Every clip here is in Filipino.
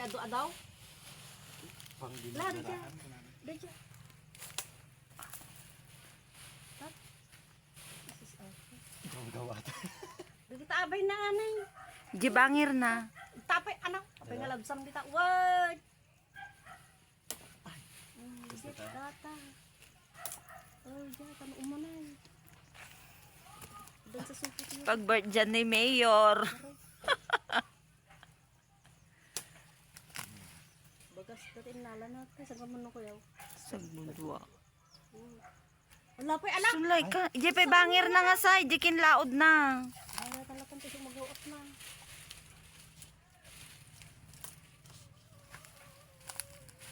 kay ado-adaw. Pang La, dito. Dito. Tat. This is okay. gawa. Dito abay na anay. Jibangir na. Tapay anak. Apay nga labsam dita. Word. Data. Oh, data no umanay. Dan sa supot niya. Pag-birth dyan ni Mayor. Bagas dati nala natin sa gaman ko yaw. Sagbundwa. Wala pa anak. Sulay ka. Ije pa bangir na nga say. Ije laod na. Ay, talagang kasi mag-uot na.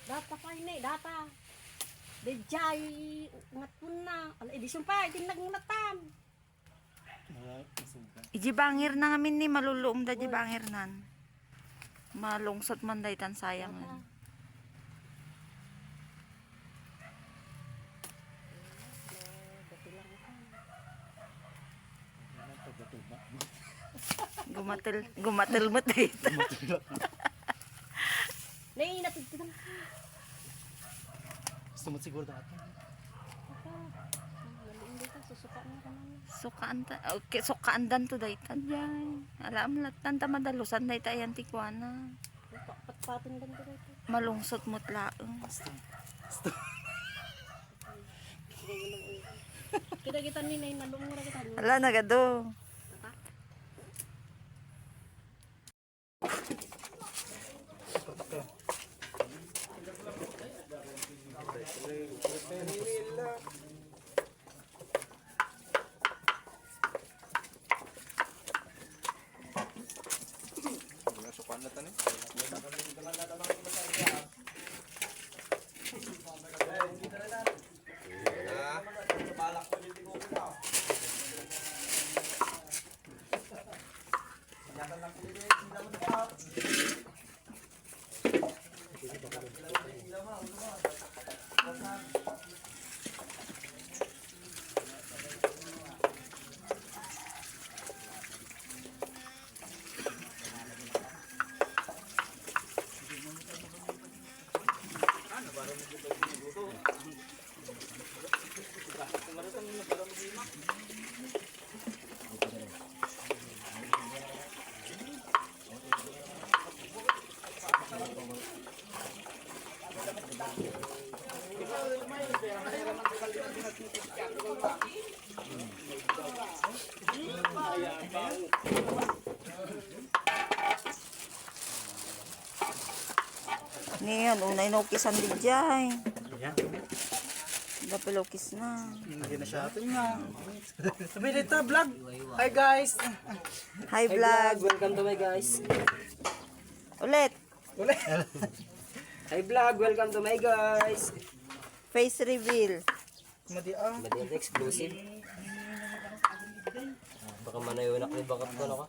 Data pa ini, data. Dejay, ngat pun na. Ala, edisyon pa, hindi nagnatan. Ije bangir na ngamin ni maluluom da ije bangir nan. Malungsot man daytan sayang. Data. Dati lang ako. Gumatil mo dito. Nay, natagtigan ka. Gusto mo siguro dati. Hindi ka, susuka na ka naman. Sukaan ta. Okay, sukaan dan to daytan jay. Alam latan ta madalusan dayta ayan tikwana. Patpatin lang ko dito. Malungsot mo't laeng. Kita-kita ni Nay, nalumura kita. Ala nagado. Niyan, unay nukisan di jay. Yan. Dapilokis na. Hindi na siya atin nga. Sabi dito, vlog. Hi guys. Hi vlog. Welcome to my guys. Ulit. Ulit. Hi vlog, welcome to my guys. Face reveal. Madiang. Madiyan exclusive. Baka manayonak ni bakit ko ka.